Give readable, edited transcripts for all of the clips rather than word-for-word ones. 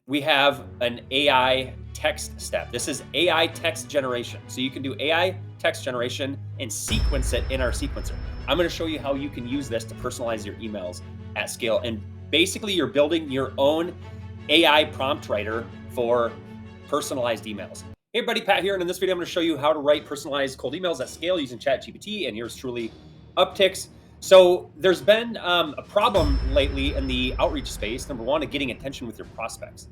we have an AI text step. This is AI text generation. So you can do AI text generation and sequence it in our sequencer. I'm going to show you how you can use this to personalize your emails at scale. And basically, you're building your own AI prompt writer for personalized emails. Hey everybody, Pat here, and in this video I'm going to show you how to write personalized cold emails at scale using ChatGPT, and here's truly upticks. So there's been a problem lately in the outreach space, number one, of getting attention with your prospects,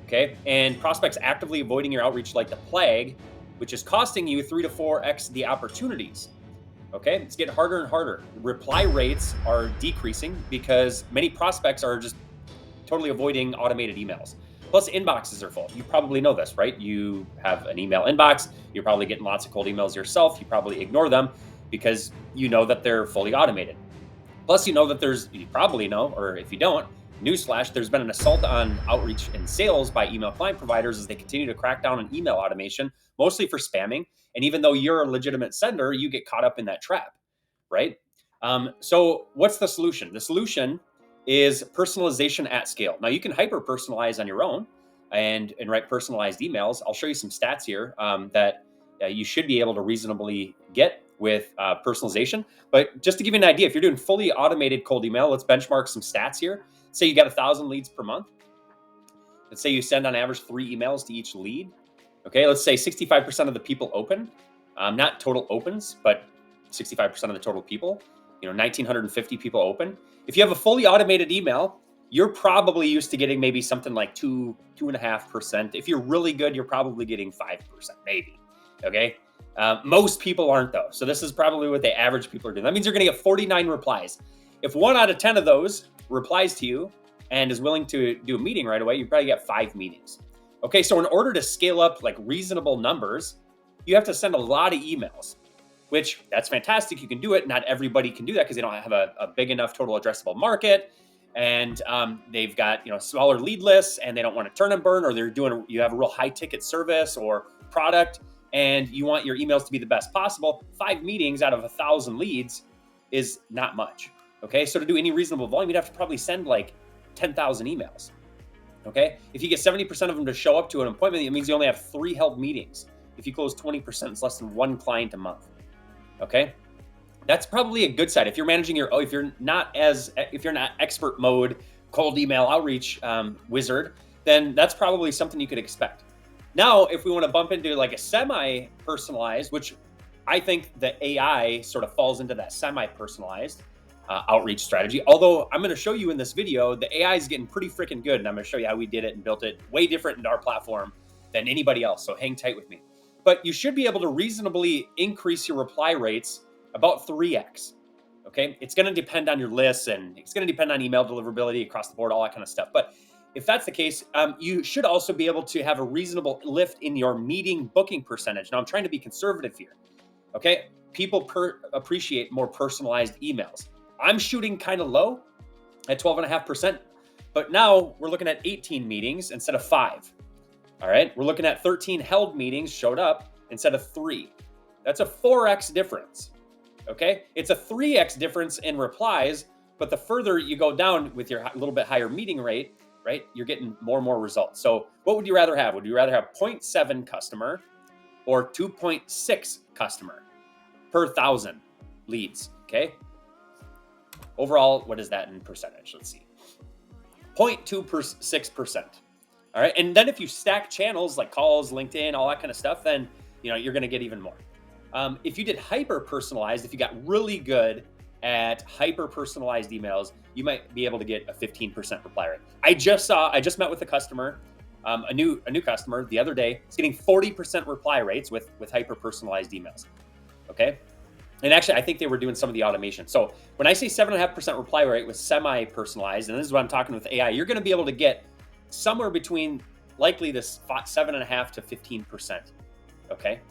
okay? And prospects actively avoiding your outreach like the plague, which is costing you 3 to 4x the opportunities, okay? It's getting harder and harder. Reply rates are decreasing because many prospects are just totally avoiding automated emails. Plus, inboxes are full. You probably know this, right? You have an email inbox. You're probably getting lots of cold emails yourself. You probably ignore them because you know that they're fully automated. Plus, you know that you probably know, or if you don't, newsflash, there's been an assault on outreach and sales by email client providers as they continue to crack down on email automation, mostly for spamming. And even though you're a legitimate sender, you get caught up in that trap, right? So what's the solution? The solution is personalization at scale. Now you can hyper personalize on your own and write personalized emails. I'll show you some stats here that you should be able to reasonably get with personalization. But just to give you an idea, if you're doing fully automated cold email, let's benchmark some stats here. Say you got 1,000 leads per month. Let's say you send on average 3 emails to each lead. Okay, let's say 65% of the people open, not total opens, but 65% of the total people. 1,950 people open. If you have a fully automated email, you're probably used to getting maybe something like 2.5%. If you're really good, you're probably getting 5%, maybe. Okay. Most people aren't though. So this is probably what the average people are doing. That means you're going to get 49 replies. If 1 out of 10 of those replies to you and is willing to do a meeting right away, you probably get 5 meetings. Okay. So in order to scale up like reasonable numbers, you have to send a lot of emails, which that's fantastic. You can do it. Not everybody can do that because they don't have a big enough total addressable market. And they've got smaller lead lists and they don't want to turn and burn, or you have a real high ticket service or product and you want your emails to be the best possible. 5 meetings out of 1,000 leads is not much. Okay. So to do any reasonable volume, you'd have to probably send like 10,000 emails. Okay. If you get 70% of them to show up to an appointment, it means you only have 3 held meetings. If you close 20%, it's less than 1 client a month. Okay. That's probably a good side. If you're managing if you're not expert mode, cold email outreach wizard, then that's probably something you could expect. Now, if we want to bump into like a semi-personalized, which I think the AI sort of falls into that semi-personalized outreach strategy. Although I'm going to show you in this video, the AI is getting pretty freaking good. And I'm going to show you how we did it and built it way different in our platform than anybody else. So hang tight with me. But you should be able to reasonably increase your reply rates about 3x. Okay. It's going to depend on your lists and it's going to depend on email deliverability across the board, all that kind of stuff. But if that's the case, you should also be able to have a reasonable lift in your meeting booking percentage. Now I'm trying to be conservative here. Okay. People appreciate more personalized emails. I'm shooting kind of low at 12.5%, but now we're looking at 18 meetings instead of 5. All right. We're looking at 13 held meetings showed up instead of 3. That's a 4x difference. Okay. It's a 3x difference in replies, but the further you go down with your little bit higher meeting rate, right, you're getting more and more results. So what would you rather have? Would you rather have 0.7 customer or 2.6 customer per 1,000 leads? Okay. Overall, what is that in percentage? Let's see. 0.26%. All right. And then if you stack channels like calls, LinkedIn, all that kind of stuff, then you're going to get even more. If you did hyper personalized, if you got really good at hyper personalized emails, you might be able to get a 15% reply rate. I just met with a customer, a new customer the other day. It's getting 40% reply rates with hyper personalized emails. Okay. And actually, I think they were doing some of the automation. So when I say 7.5% reply rate with semi-personalized, and this is what I'm talking with AI, you're going to be able to get somewhere between likely this 7.5 to 15%. Okay.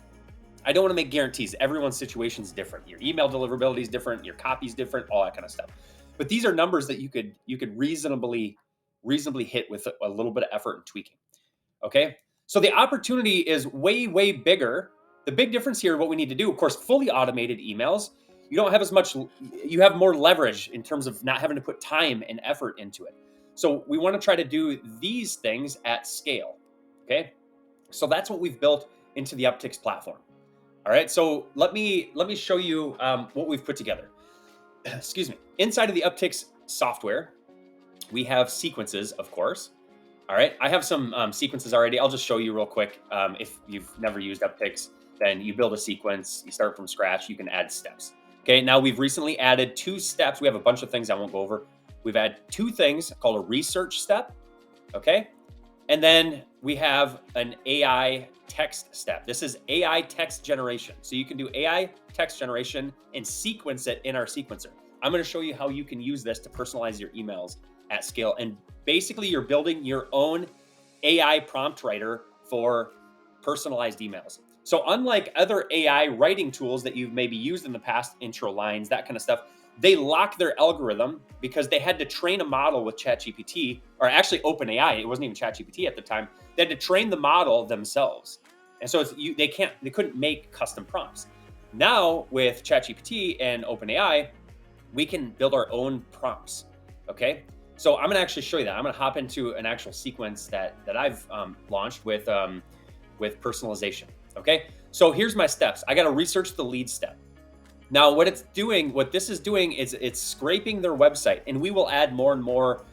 I don't want to make guarantees. Everyone's situation is different. Your email deliverability is different. Your copy is different, all that kind of stuff. But these are numbers that you could reasonably hit with a little bit of effort and tweaking. Okay. So the opportunity is way, way bigger. The big difference here, what we need to do, of course, fully automated emails, you don't have as much, you have more leverage in terms of not having to put time and effort into it. So we want to try to do these things at scale. Okay. So that's what we've built into the Upticks platform. All right. So let me show you what we've put together. Excuse me. Inside of the Upticks software, we have sequences, of course. All right. I have some sequences already. I'll just show you real quick. If you've never used Upticks, then you build a sequence, you start from scratch, you can add steps. Okay. Now we've recently added 2 steps. We have a bunch of things I won't go over. We've added 2 things called a research step. Okay. And then we have an AI text step. This is AI text generation. So you can do AI text generation and sequence it in our sequencer. I'm going to show you how you can use this to personalize your emails at scale. And basically you're building your own AI prompt writer for personalized emails. So unlike other AI writing tools that you've maybe used in the past, intro lines, that kind of stuff, they lock their algorithm because they had to train a model with ChatGPT, or actually OpenAI. It wasn't even ChatGPT at the time. They had to train the model themselves, and so they couldn't make custom prompts. Now with ChatGPT and OpenAI, we can build our own prompts. Okay, so I'm gonna actually show you that. I'm gonna hop into an actual sequence that I've launched with personalization. Okay, so here's my steps. I got to research the lead step. Now, what this is doing is it's scraping their website, and we will add more and more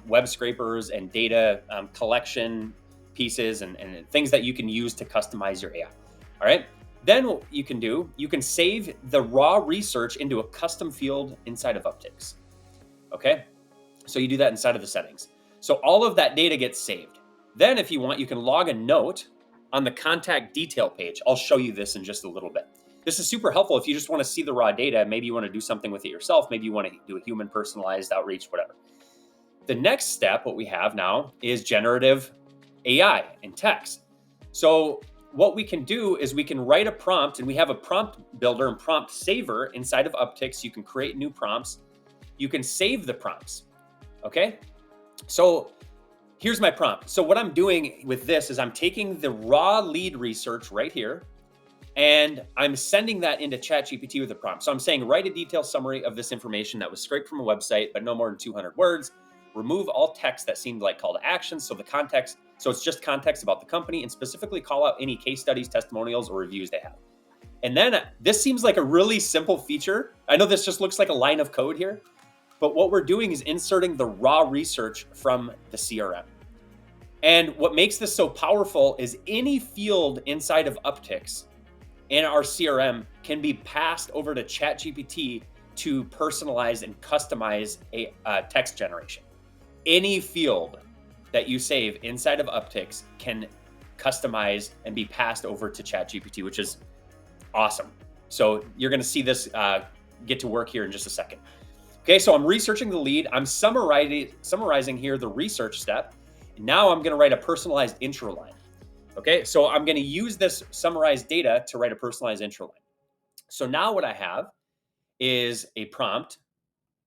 web scrapers and data collection pieces and things that you can use to customize your AI. All right. Then what you can do, you can save the raw research into a custom field inside of Upticks. Okay. So you do that inside of the settings. So all of that data gets saved. Then if you want, you can log a note on the contact detail page. I'll show you this in just a little bit. This is super helpful if you just want to see the raw data. Maybe you want to do something with it yourself. Maybe you want to do a human personalized outreach, whatever. The next step, what we have now, is generative AI and text. So what we can do is we can write a prompt, and we have a prompt builder and prompt saver inside of Upticks. You can create new prompts. You can save the prompts. Okay. So here's my prompt. So what I'm doing with this is I'm taking the raw lead research right here, and I'm sending that into ChatGPT with a prompt. So I'm saying, write a detailed summary of this information that was scraped from a website, but no more than 200 words. Remove all text that seemed like call to actions. So it's just context about the company, and specifically call out any case studies, testimonials, or reviews they have. And then this seems like a really simple feature. I know this just looks like a line of code here, but what we're doing is inserting the raw research from the CRM. And what makes this so powerful is any field inside of Upticks in our CRM can be passed over to ChatGPT to personalize and customize a text generation. Any field that you save inside of Upticks can customize and be passed over to ChatGPT, which is awesome. So you're going to see this get to work here in just a second. Okay, so I'm researching the lead. I'm summarizing here the research step. Now I'm going to write a personalized intro line. Okay, so I'm going to use this summarized data to write a personalized intro line. So now what I have is a prompt.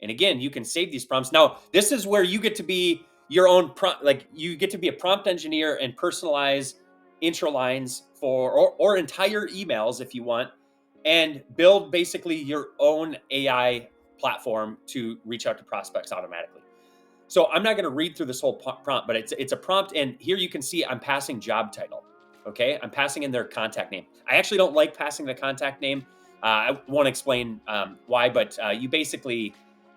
And again, you can save these prompts. Now, this is where you get to be your own prompt, like you get to be a prompt engineer and personalize intro lines for or entire emails if you want, and build basically your own AI platform to reach out to prospects automatically. So I'm not going to read through this whole prompt, but it's a prompt. And here you can see I'm passing job title. Okay. I'm passing in their contact name. I actually don't like passing the contact name. I won't explain why, but you basically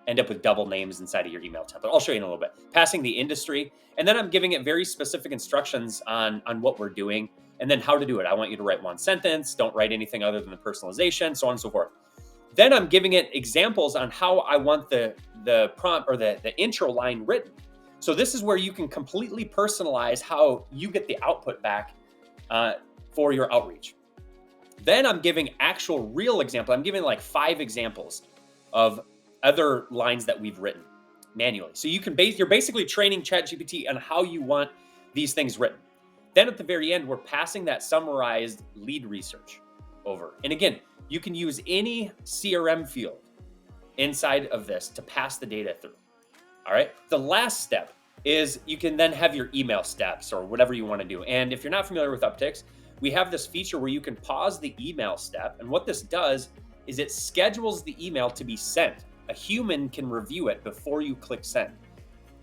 end up with double names inside of your email template. I'll show you in a little bit. Passing the industry. And then I'm giving it very specific instructions on what we're doing and then how to do it. I want you to write one sentence. Don't write anything other than the personalization, so on and so forth. Then I'm giving it examples on how I want the prompt or the intro line written. So this is where you can completely personalize how you get the output back for your outreach. Then I'm giving actual real example. I'm giving like 5 examples of other lines that we've written manually. So you're basically training ChatGPT on how you want these things written. Then at the very end, we're passing that summarized lead research over. And again, you can use any CRM field inside of this to pass the data through. All right. The last step is you can then have your email steps or whatever you want to do. And if you're not familiar with Upticks, we have this feature where you can pause the email step. And what this does is it schedules the email to be sent. A human can review it before you click send.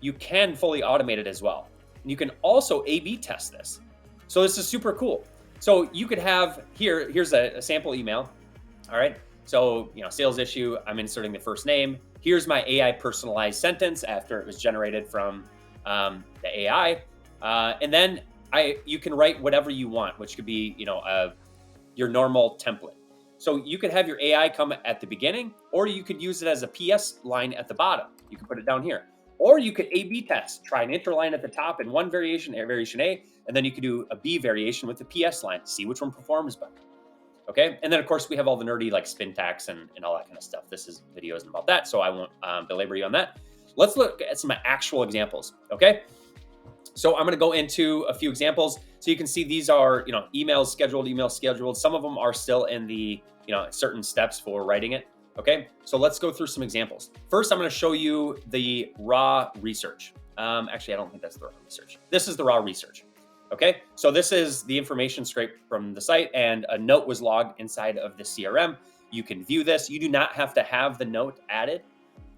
you can fully automate it as well. And you can also A/B test this. So this is super cool. So you could have here's a sample email. All right. So, sales issue, I'm inserting the first name. Here's my AI personalized sentence after it was generated from the AI. And then you can write whatever you want, which could be, your normal template. So you could have your AI come at the beginning, or you could use it as a PS line at the bottom. You can put it down here. Or you could A/B test, try an interline at the top in one variation, variation A, and then you could do a B variation with the PS line, see which one performs better. Okay. And then, of course, we have all the nerdy like spin tax and all that kind of stuff. This video isn't about that, so I won't belabor you on that. Let's look at some actual examples. Okay. So I'm going to go into a few examples. So you can see these are, emails scheduled. Some of them are still in the, certain steps for writing it. Okay. So let's go through some examples. First, I'm going to show you the raw research. Actually, I don't think that's the raw research. This is the raw research. Okay. So this is the information scraped from the site, and a note was logged inside of the CRM. You can view this. You do not have to have the note added.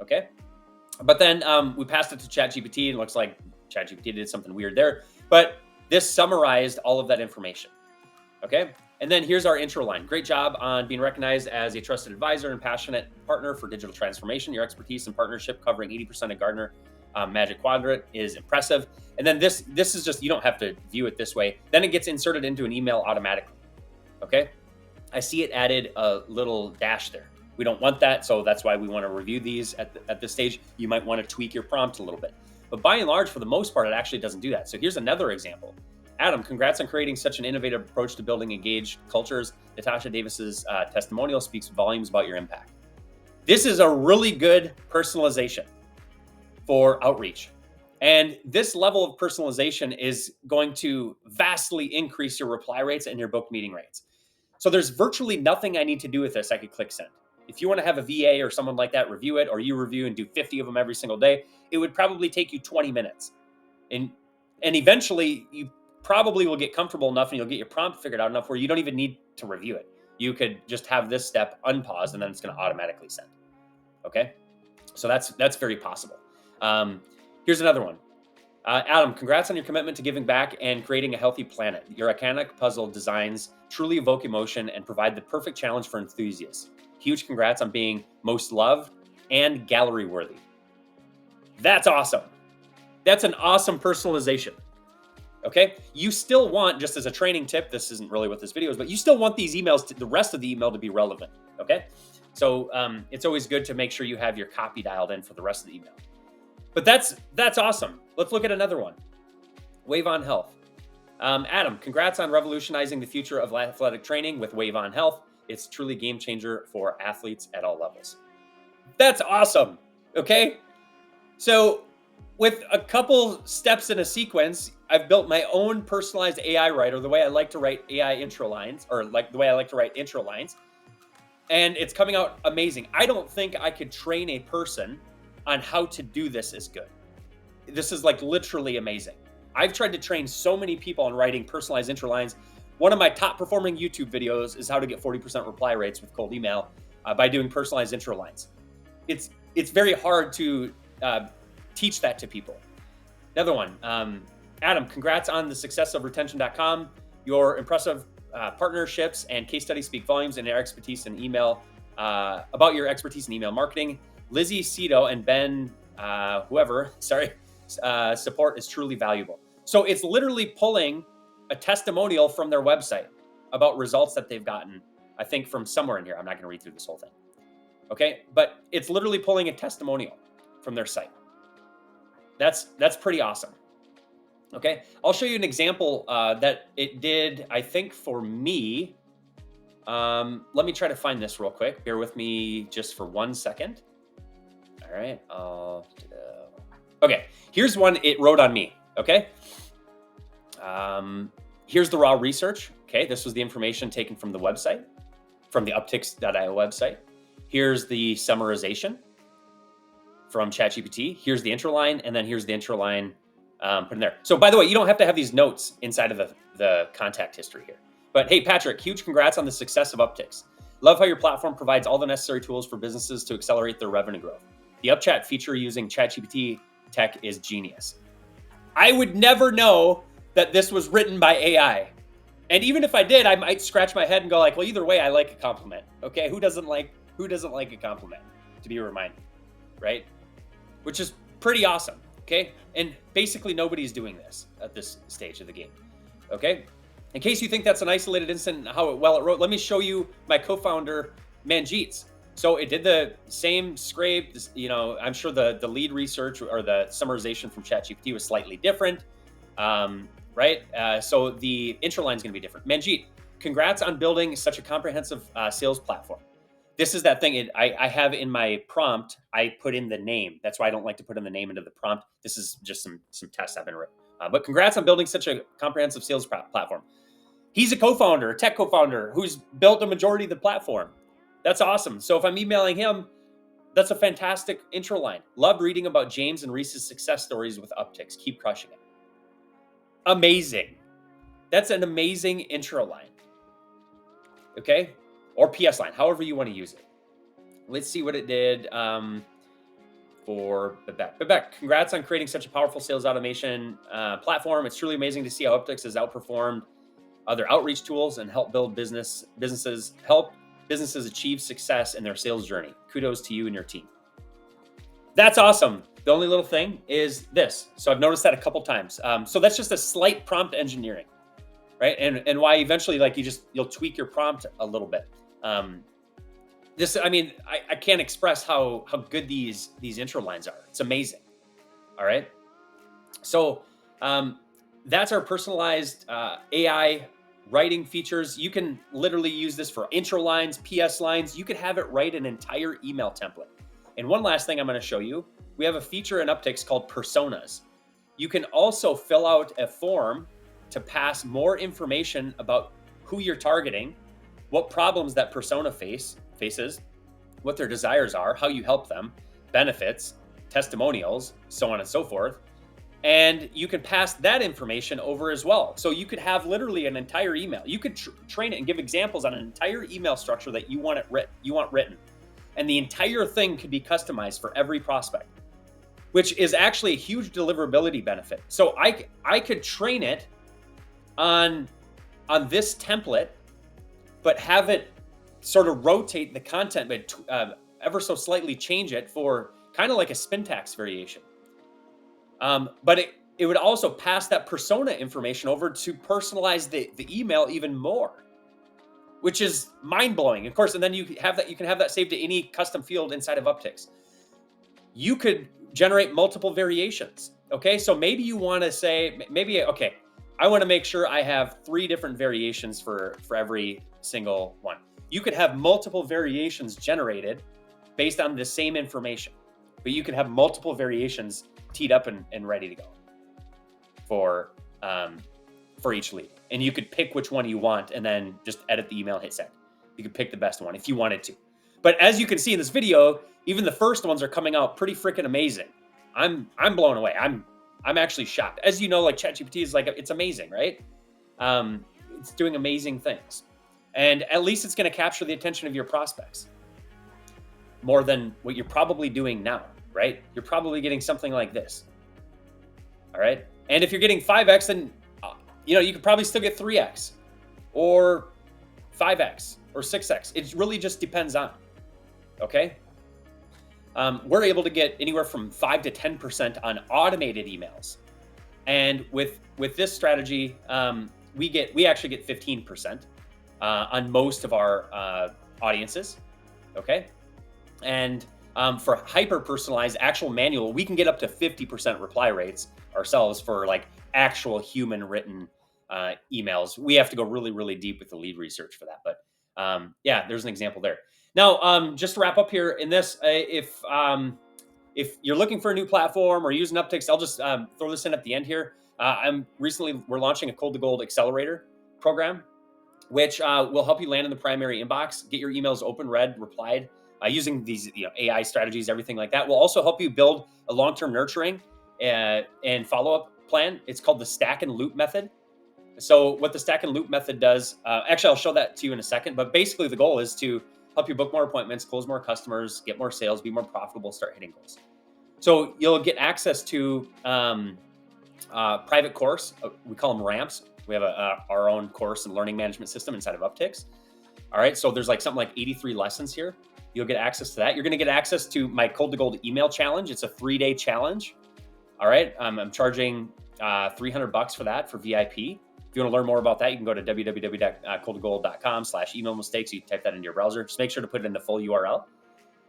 Okay. But then we passed it to ChatGPT, and it looks like ChatGPT did something weird there, but this summarized all of that information. Okay. And then here's our intro line. Great job on being recognized as a trusted advisor and passionate partner for digital transformation. Your expertise and partnership covering 80% of Gartner Magic Quadrant is impressive. And then this is just, you don't have to view it this way. Then it gets inserted into an email automatically. Okay. I see it added a little dash there. We don't want that. So that's why we want to review these at this stage. You might want to tweak your prompt a little bit. But by and large, for the most part, it actually doesn't do that. So here's another example. Adam, congrats on creating such an innovative approach to building engaged cultures. Natasha Davis's testimonial speaks volumes about your impact. This is a really good personalization for outreach. And this level of personalization is going to vastly increase your reply rates and your booked meeting rates. So there's virtually nothing I need to do with this. I could click send. If you want to have a VA or someone like that review it, or you review and do 50 of them every single day, it would probably take you 20 minutes. And eventually you probably will get comfortable enough and you'll get your prompt figured out enough where you don't even need to review it. You could just have this step unpaused and then it's going to automatically send. Okay. So that's very possible. Here's another one. Adam, congrats on your commitment to giving back and creating a healthy planet. Your iconic puzzle designs truly evoke emotion and provide the perfect challenge for enthusiasts. Huge congrats on being most loved and gallery worthy. That's awesome. That's an awesome personalization. Okay. You still want, just as a training tip, this isn't really what this video is, but you still want these emails, the rest of the email to be relevant. Okay. So it's always good to make sure you have your copy dialed in for the rest of the email. But that's awesome. Let's look at another one. Wave On Health. Adam, congrats on revolutionizing the future of athletic training with Wave On Health. It's truly game changer for athletes at all levels. That's awesome. Okay. So with a couple steps in a sequence, I've built my own personalized AI writer, the way I like to write AI intro lines, or like the way I like to write intro lines. And it's coming out amazing. I don't think I could train a person on how to do this as good. This is like literally amazing. I've tried to train so many people on writing personalized intro lines. One of my top performing YouTube videos is how to get 40% reply rates with cold email by doing personalized intro lines. It's very hard to teach that to people. Another one, Adam, congrats on the success of retention.com. Your impressive partnerships and case studies speak volumes in your expertise in email, about your expertise in email marketing. Lizzie Cito and Ben, support is truly valuable. So it's literally pulling a testimonial from their website about results that they've gotten, I think from somewhere in here. I'm not going to read through this whole thing. Okay. But it's literally pulling a testimonial from their site. That's pretty awesome. Okay. I'll show you an example that it did, I think, for me. Let me try to find this real quick. Bear with me just for 1 second. All right. Okay. Here's one it wrote on me. Okay. Here's the raw research. Okay. This was the information taken from the website, from the upticks.io website. Here's the summarization from ChatGPT. Here's the intro line. And then here's the intro line put in there. So by the way, you don't have to have these notes inside of the contact history here. But hey, Patrick, huge congrats on the success of Upticks. Love how your platform provides all the necessary tools for businesses to accelerate their revenue growth. The UpChat feature using ChatGPT tech is genius. I would never know that this was written by AI. And even if I did, I might scratch my head and go like, well, either way, I like a compliment. Okay, who doesn't like a compliment to be reminded, right? Which is pretty awesome. Okay, and basically nobody's doing this at this stage of the game. Okay, in case you think that's an isolated incident, how it wrote, let me show you my co-founder Manjeet's. So it did the same scrape. You know, I'm sure the lead research or the summarization from ChatGPT was slightly different. Right? So the intro line is going to be different. Manjeet, congrats on building such a comprehensive sales platform. This is that thing I have in my prompt. I put in the name. That's why I don't like to put in the name into the prompt. This is just some tests I've been written. But congrats on building such a comprehensive sales platform. He's a co-founder, a tech co-founder who's built a majority of the platform. That's awesome. So if I'm emailing him, that's a fantastic intro line. Loved reading about James and Reese's success stories with upticks. Keep crushing it. Amazing. That's an amazing intro line. Okay? Or PS line, however you want to use it. Let's see what it did for Babek. Babek, congrats on creating such a powerful sales automation platform. It's truly amazing to see how Uptix has outperformed other outreach tools and help businesses achieve success in their sales journey. Kudos to you and your team. That's awesome. The only little thing is this. So I've noticed that a couple times. So that's just a slight prompt engineering, right? And why eventually, like you'll tweak your prompt a little bit. I can't express how good these intro lines are. It's amazing. All right. So that's our personalized AI writing features. You can literally use this for intro lines, PS lines. You could have it write an entire email template. And one last thing I'm going to show you, we have a feature in Uptix called personas. You can also fill out a form to pass more information about who you're targeting, what problems that persona faces, what their desires are, how you help them, benefits, testimonials, so on and so forth. And you can pass that information over as well. So you could have literally an entire email. You could train it and give examples on an entire email structure that you want written. And the entire thing could be customized for every prospect, which is actually a huge deliverability benefit. So I could train it on this template, but have it sort of rotate the content, but ever so slightly change it for kind of like a syntax variation. But it would also pass that persona information over to personalize the email even more, which is mind-blowing. Of course, and then you can have that saved to any custom field inside of Uptix. You could generate multiple variations. Okay, so maybe you want to say, okay, I want to make sure I have 3 different variations for every single one. You could have multiple variations generated based on the same information, but you could have multiple variations teed up and ready to go for each lead. And you could pick which one you want and then just edit the email, hit send. You could pick the best one if you wanted to. But as you can see in this video, even the first ones are coming out pretty freaking amazing. I'm blown away. I'm actually shocked. As you know, like ChatGPT is it's amazing, right? It's doing amazing things. And at least it's going to capture the attention of your prospects more than what you're probably doing now, right? You're probably getting something like this. All right. And if you're getting 5x, then you could probably still get 3x or 5x or 6x. It really just depends on, okay? We're able to get anywhere from 5 to 10% on automated emails. And with this strategy, we actually get 15% on most of our audiences, okay? And for hyper personalized actual manual, we can get up to 50% reply rates ourselves for like actual human written emails. We have to go really, really deep with the lead research for that. But yeah, there's an example there. Now, just to wrap up here in this, if you're looking for a new platform or using Uptix, I'll just throw this in at the end here. We're launching a Cold to Gold Accelerator program, which will help you land in the primary inbox, get your emails open, read, replied, using these AI strategies, everything like that. Will also help you build a long-term nurturing and follow-up plan. It's called the stack and loop method. So what the stack and loop method does, actually, I'll show that to you in a second, but basically the goal is to help you book more appointments, close more customers, get more sales, be more profitable, start hitting goals. So you'll get access to private course. We call them ramps. We have our own course and learning management system inside of Upticks. All right. So there's like something like 83 lessons here. You'll get access to that. You're going to get access to my Cold to Gold email challenge. It's a 3-day challenge. All right. I'm charging $300 for that for VIP. If you want to learn more about that, you can go to www.coldtogold.com/email mistakes. You type that into your browser. Just make sure to put it in the full URL.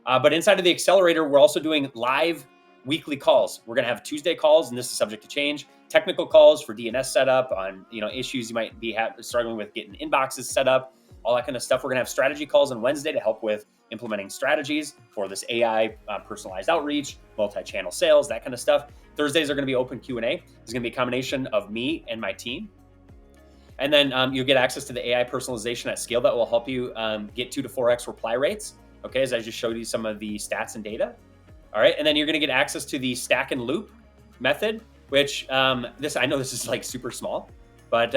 But inside of the Accelerator, we're also doing live weekly calls. We're going to have Tuesday calls, and this is subject to change. Technical calls for DNS setup on issues you might be struggling with getting inboxes set up, all that kind of stuff. We're going to have strategy calls on Wednesday to help with implementing strategies for this AI personalized outreach, multi-channel sales, that kind of stuff. Thursdays are going to be open Q&A. There's going to be a combination of me and my team. And then you'll get access to the AI personalization at scale that will help you get 2 to 4x reply rates. Okay, as I just showed you some of the stats and data. All right, and then you're going to get access to the stack and loop method, which I know this is like super small, but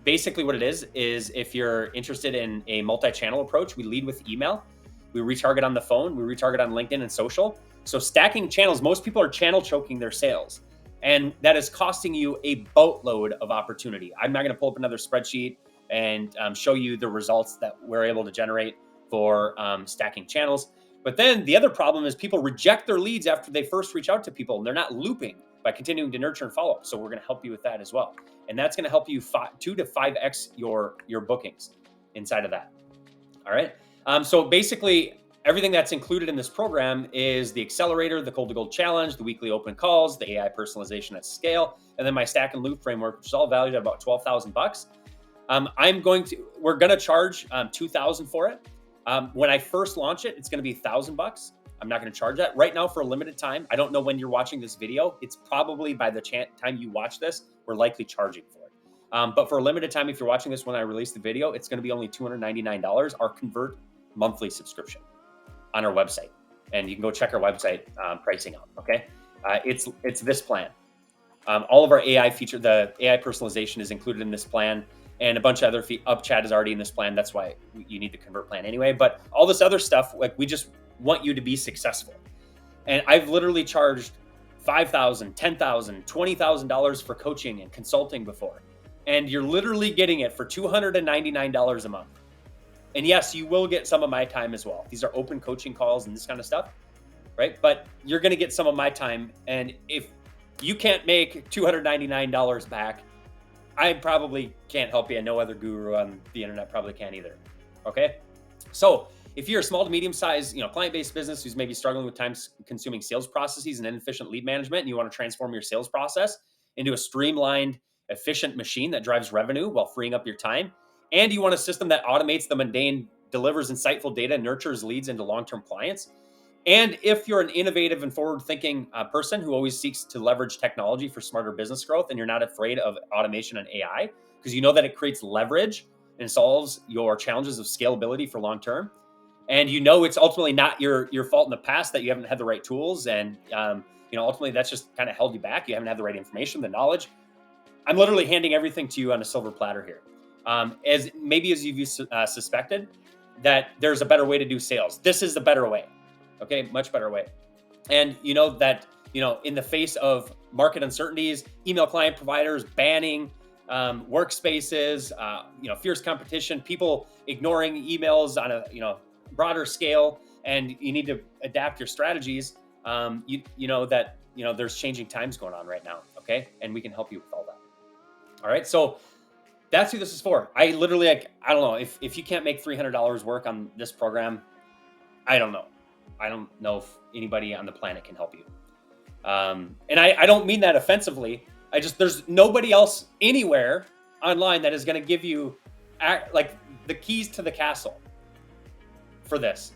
basically what it is if you're interested in a multi-channel approach, we lead with email, we retarget on the phone, we retarget on LinkedIn and social. So stacking channels, most people are channel choking their sales, and that is costing you a boatload of opportunity. I'm not going to pull up another spreadsheet and show you the results that we're able to generate for stacking channels. But then the other problem is people reject their leads after they first reach out to people, and they're not looping by continuing to nurture and follow up. So we're going to help you with that as well. And that's going to help you 2 to 5x your bookings inside of that. All right. So basically everything that's included in this program is the Accelerator, the Cold to Gold challenge, the weekly open calls, the AI personalization at scale, and then my stack and loop framework, which is all valued at about $12,000. We're going to charge $2,000 for it. When I first launch it, it's going to be $1,000. I'm not going to charge that right now for a limited time. I don't know when you're watching this video. It's probably by the time you watch this, we're likely charging for it. But for a limited time, if you're watching this when I release the video, it's going to be only $299, our convert monthly subscription on our website. And you can go check our website pricing out. Okay. It's this plan. All of our AI feature, the AI personalization is included in this plan. And a bunch of other UpChat is already in this plan. That's why you need the convert plan anyway. But all this other stuff, like we just want you to be successful. And I've literally charged $5,000, $10,000, $20,000 for coaching and consulting before. And you're literally getting it for $299 a month. And yes, you will get some of my time as well. These are open coaching calls and this kind of stuff, right? But you're going to get some of my time. And if you can't make $299 back, I probably can't help you, and no other guru on the internet probably can either. Okay. So if you're a small to medium sized, client-based business who's maybe struggling with time-consuming sales processes and inefficient lead management, and you want to transform your sales process into a streamlined, efficient machine that drives revenue while freeing up your time, and you want a system that automates the mundane, delivers insightful data, nurtures leads into long-term clients, and if you're an innovative and forward-thinking person who always seeks to leverage technology for smarter business growth, and you're not afraid of automation and AI, because you know that it creates leverage and solves your challenges of scalability for long-term, and it's ultimately not your fault in the past that you haven't had the right tools, and ultimately that's just kind of held you back. You haven't had the right information, the knowledge. I'm literally handing everything to you on a silver platter here. As you've suspected, that there's a better way to do sales. This is the better way. Okay, much better way. And in the face of market uncertainties, email client providers banning workspaces, fierce competition, people ignoring emails on a broader scale, and you need to adapt your strategies. There's changing times going on right now. Okay, and we can help you with all that. All right, so that's who this is for. I literally, I don't know if you can't make $300 work on this program. I don't know if anybody on the planet can help you. And I don't mean that offensively. There's nobody else anywhere online that is going to give you like the keys to the castle for this.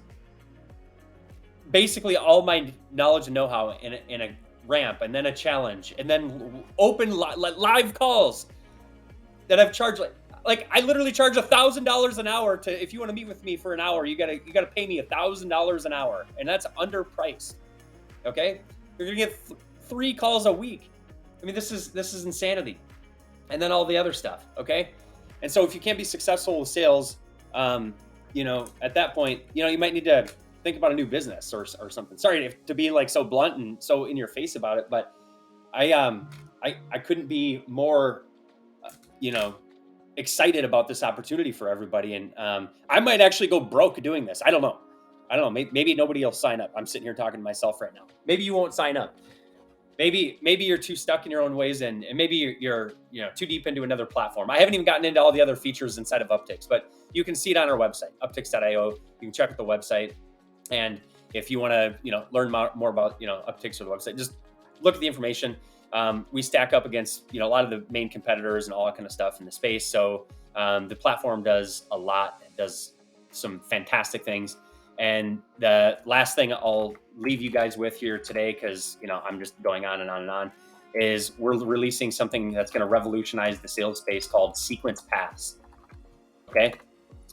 Basically all my knowledge and know-how in a ramp, and then a challenge, and then open live calls that I've charged like I literally charge $1,000 an hour if you want to meet with me for an hour, you gotta pay me $1,000 an hour, and that's underpriced. Okay, you're gonna get 3 calls a week. I mean, this is insanity, and then all the other stuff. Okay, and so if you can't be successful with sales, at that point, you might need to think about a new business or something. Sorry to be like so blunt and so in your face about it, but I couldn't be more, you know, excited about this opportunity for everybody. And I might actually go broke doing this. I don't know. I don't know. Maybe nobody will sign up. I'm sitting here talking to myself right now. Maybe you won't sign up. Maybe you're too stuck in your own ways, and maybe you're too deep into another platform. I haven't even gotten into all the other features inside of Uptix, but you can see it on our website, uptix.io. You can check out the website, and if you want to learn more about Uptix or the website, just look at the information. We stack up against a lot of the main competitors and all that kind of stuff in the space. So the platform does a lot. It does some fantastic things. And the last thing I'll leave you guys with here today, because I'm just going on and on and on, is we're releasing something that's going to revolutionize the sales space called Sequence Pass. Okay,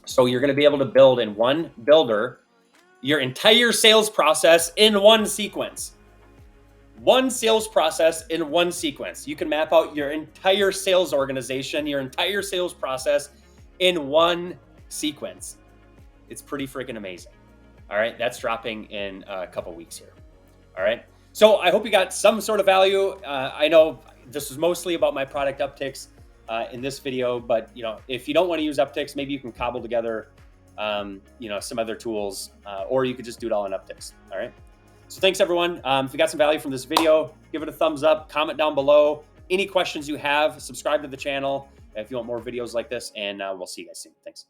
so you're going to be able to build in one builder your entire sales process in one sequence. One sales process in one sequence. You can map out your entire sales organization, your entire sales process in one sequence. It's pretty freaking amazing. All right, that's dropping in a couple weeks here. All right, so I hope you got some sort of value. I know this was mostly about my product Uptix in this video, but if you don't want to use Uptix, maybe you can cobble together some other tools, or you could just do it all in Uptix. All right. So thanks everyone. If you got some value from this video, give it a thumbs up, comment down below. Any questions you have, subscribe to the channel if you want more videos like this, and we'll see you guys soon. Thanks.